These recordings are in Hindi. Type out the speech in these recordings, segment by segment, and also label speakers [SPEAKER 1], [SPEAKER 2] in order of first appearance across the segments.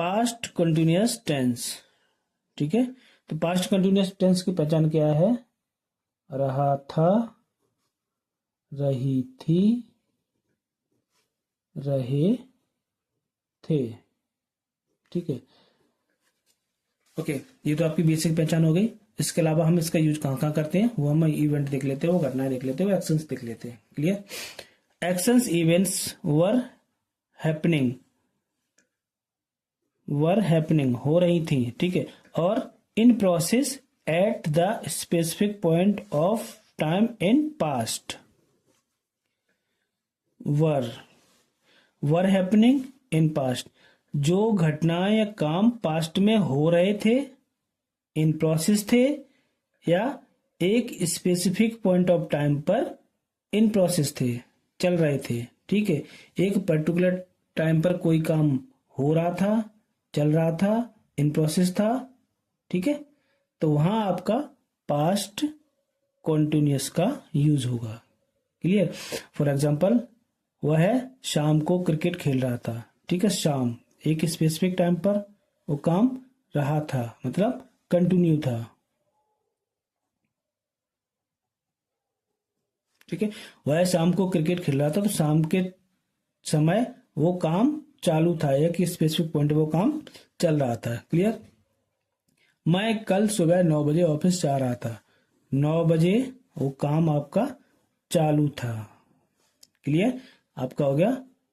[SPEAKER 1] Past continuous tense. ठीक है, तो पास्ट कंटिन्यूअस टेंस की पहचान क्या है? रहा था, रही थी, रहे थे। ठीक है, ओके, ये तो आपकी बेसिक पहचान हो गई। इसके अलावा हम इसका यूज कहाँ कहाँ करते हैं वो हम इवेंट देख लेते हैं, वो घटनाएं देख लेते हैं, वो एक्शंस देख लेते हैं। Clear? Actions events were happening हो रही थी। ठीक है, और in process at the specific point of time in past. Were happening in past, जो घटनाएं या काम पास्ट में हो रहे थे, इन प्रोसेस थे, या एक स्पेसिफिक पॉइंट ऑफ टाइम पर इन प्रोसेस थे, चल रहे थे। ठीक है, एक पर्टिकुलर टाइम पर कोई काम हो रहा था, चल रहा था, इन प्रोसेस था। ठीक है, तो वहां आपका पास्ट कॉन्टिन्यूअस का यूज होगा। क्लियर? फॉर एग्जाम्पल, वह शाम को क्रिकेट खेल रहा था। ठीक है, शाम एक स्पेसिफिक टाइम पर वो काम रहा था, मतलब कंटिन्यू था। ठीक है, वह शाम को क्रिकेट खेल रहा था, तो शाम के समय वो काम चालू था, एक स्पेसिफिक पॉइंट वो काम चल रहा था। क्लियर? मैं कल सुबह 9 बजे ऑफिस जा रहा था। 9 बजे वो काम आपका चालू था। क्लियर? आपका हो गया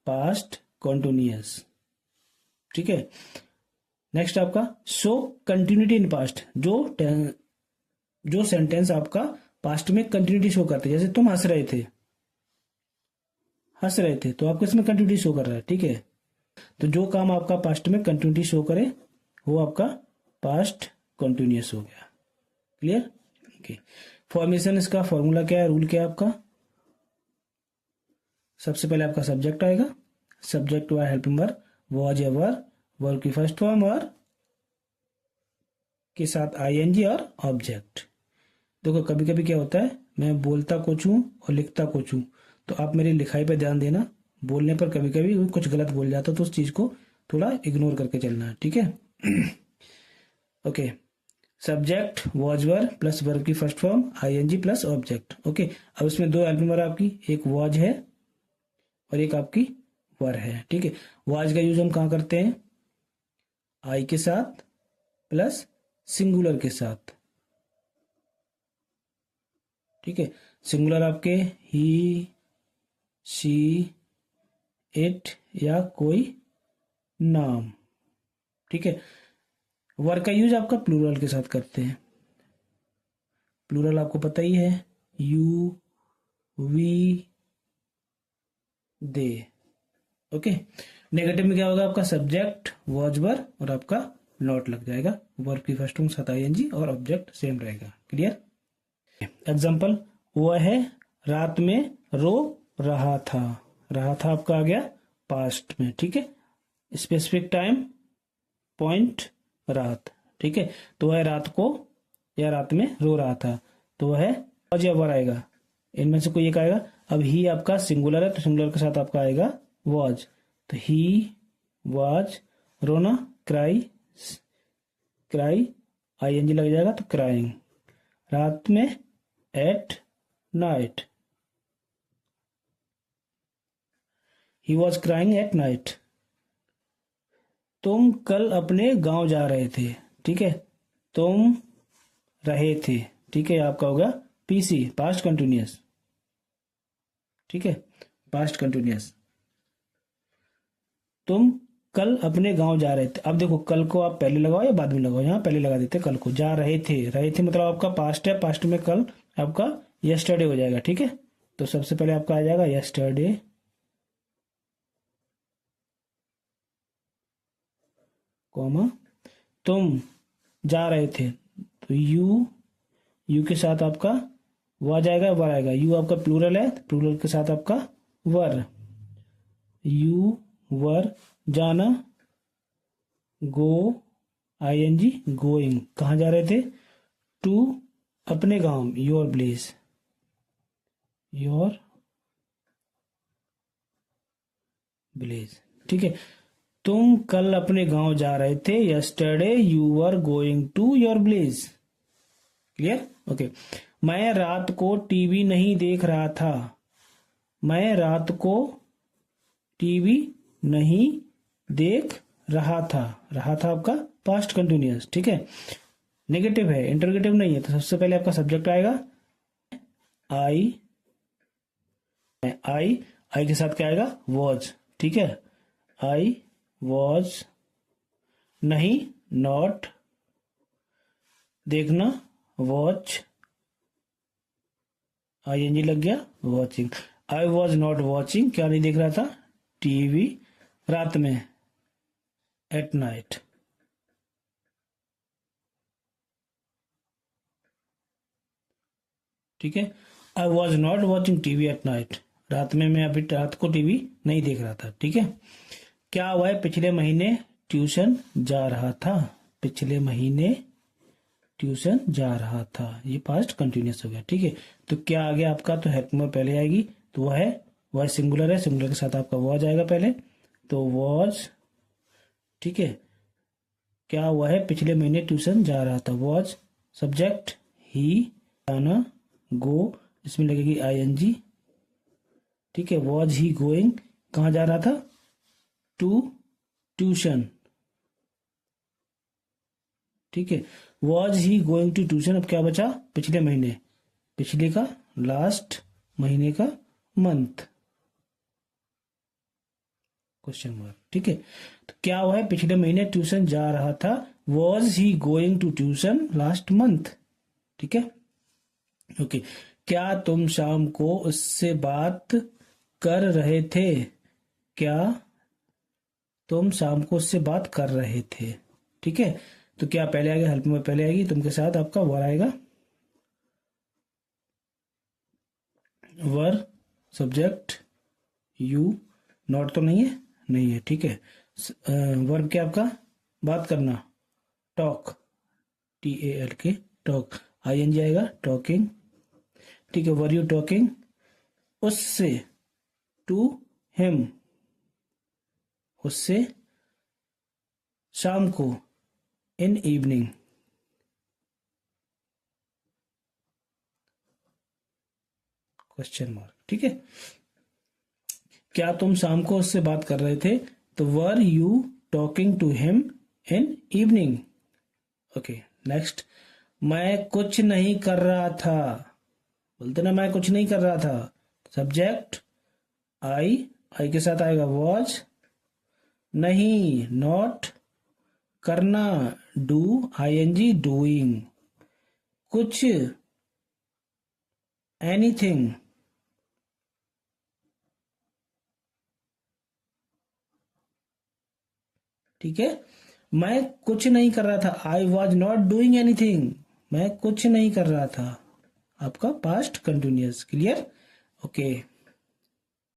[SPEAKER 1] पास्ट कॉन्टिन्यूअस। ठीक है, नेक्स्ट आपका शो कंटिन्यूटी इन पास्ट, जो सेंटेंस आपका पास्ट में कंटिन्यूटी शो करते हैं। जैसे तुम हंस रहे थे तो आपको इसमें कंटिन्यूटी शो कर रहा है। ठीक है, तो जो काम आपका पास्ट में कंटिन्यूटी शो करे वो आपका पास्ट कंटिन्यूअस हो गया। क्लियर? ओके, फॉर्मेशन, इसका फॉर्मूला क्या है, रूल क्या है आपका? सबसे पहले आपका सब्जेक्ट आएगा, सब्जेक्ट हुआ हेल्पिंग वर्ब, वॉज या वर, वर्ब की फर्स्ट फॉर्म और के साथ आईएनजी और ऑब्जेक्ट। देखो कभी कभी क्या होता है, मैं बोलता कुछ हूं और लिखता कुछ हूं, तो आप मेरी लिखाई पे ध्यान देना। बोलने पर कभी कभी कुछ गलत बोल जाता, तो उस चीज को थोड़ा इग्नोर करके चलना है। ठीक है? Okay, subject was were plus verb की first form I N G plus object. Okay, अब इसमें दो हेल्पिंग वर्ब आपकी, एक वॉज है और एक आपकी वर है। ठीक है, वॉज का यूज हम कहाँ करते हैं? आई के साथ प्लस सिंगुलर के साथ। ठीक है, सिंगुलर आपके ही, शी, इट या कोई नाम। ठीक है, वर का यूज आपका प्लूरल के साथ करते हैं। प्लूरल आपको पता ही है, you, we, they. Okay, negative में क्या होगा? आपका सब्जेक्ट वॉज वर और आपका नॉट लग जाएगा, वर्ब की फर्स्ट फॉर्म साथ आईएनजी और ऑब्जेक्ट सेम रहेगा। क्लियर? एग्जाम्पल, वह है रात में रो रहा था। रहा था आपका आ गया पास्ट में। ठीक है, स्पेसिफिक टाइम, पॉइंट, रात। ठीक है, तो वह रात को या रात में रो रहा था, तो वह वॉज या वर आएगा, इनमें से कोई एक आएगा। अब ही आपका सिंगुलर है, तो सिंगुलर के साथ आपका आएगा वॉज, तो ही वॉज, रोना, क्राई, क्राई आईएनजी लग जाएगा, तो क्राइंग। रात में at night, he was crying at night. तुम कल अपने गांव जा रहे थे। ठीक है, तुम रहे थे। ठीक है, आपका होगा पीसी, पास्ट कंटिन्यूअस। ठीक है, पास्ट कंटिन्यूअस। तुम कल अपने गांव जा रहे थे। अब देखो, कल को आप पहले लगाओ या बाद में लगाओ? यहाँ पहले लगा देते, कल को। जा रहे थे मतलब आपका पास्ट है, पास्ट में कल आपका यस्टरडे हो जाएगा। ठीक है, तो सबसे पहले आपका आ जाएगा यस्टरडे, कॉमा, तुम जा रहे थे, तो यू के साथ आपका वो जाएगा, वर आएगा। यू आपका प्लूरल है, प्लूरल के साथ आपका वर, यू वर। जाना, गो आईएनजी, गोइंग। कहाँ जा रहे थे? टू अपने गांव, योर प्लेस, योर विलेज। ठीक है, तुम कल अपने गांव जा रहे थे। Yesterday you were going to your village. Clear? Okay. मैं रात को टीवी नहीं देख रहा था। मैं रात को टीवी नहीं देख रहा था। रहा था आपका पास्ट कंटिन्यूअस, ठीक है। नेगेटिव है, इंटरोगेटिव नहीं है, तो सबसे पहले आपका सब्जेक्ट आएगा आई। आई के साथ क्या आएगा? वॉज, ठीक है। आई वॉज, नहीं नॉट, देखना वॉच, ING लग गया, watching. I was not watching, क्या नहीं देख रहा था? टीवी, रात में, एट नाइट। ठीक है, I was not watching TV at night, रात में मैं अभी रात को टीवी नहीं देख रहा था। ठीक है, क्या वह पिछले महीने ट्यूशन जा रहा था? पिछले महीने ट्यूशन जा रहा था, ये पास्ट कंटिन्यूअस हो गया। ठीक है, तो क्या आ गया आपका? तो हेल्प में पहले आएगी, तो वह सिंगुलर है, सिंगुलर के साथ आपका वॉज आएगा पहले, तो वॉज। ठीक है, क्या वह पिछले महीने ट्यूशन जा रहा था? वॉज सब्जेक्ट, ही, जाना, गो, इसमें लगेगी ING। ठीक है, वॉज ही गोइंग, कहाँ जा रहा था? To tuition. ठीक है, was he going to tuition. अब क्या बचा? पिछले महीने, पिछले का लास्ट, महीने का मंथ, क्वेश्चन मार्क। ठीक है, तो क्या वह पिछले महीने ट्यूशन जा रहा था? Was he going to tuition last month. ठीक है, ओके। क्या तुम शाम को उससे बात कर रहे थे? क्या तुम शाम को उससे बात कर रहे थे? ठीक है, तो क्या पहले आएगा? हेल्प में पहले आएगी, तुम के साथ आपका वर आएगा, वर सब्जेक्ट, यू, नॉट तो नहीं है, नहीं है। ठीक है, वर्ब क्या आपका? बात करना, टॉक, TALK, टॉक, ING आएगा, टॉकिंग। ठीक है, वर यू टॉकिंग उससे? टू हिम, उससे शाम को, इन इवनिंग। Question mark. ठीक है, क्या तुम शाम को उससे बात कर रहे थे? तो were you talking to him in evening. Okay, next, मैं कुछ नहीं कर रहा था। बोलते ना, मैं कुछ नहीं कर रहा था, सब्जेक्ट आई के साथ आएगा वॉज, नहीं नॉट, करना डू, ING डूइंग, कुछ एनीथिंग। ठीक है, मैं कुछ नहीं कर रहा था, I was not doing anything, मैं कुछ नहीं कर रहा था, आपका पास्ट कंटिन्यूअस। क्लियर? ओके।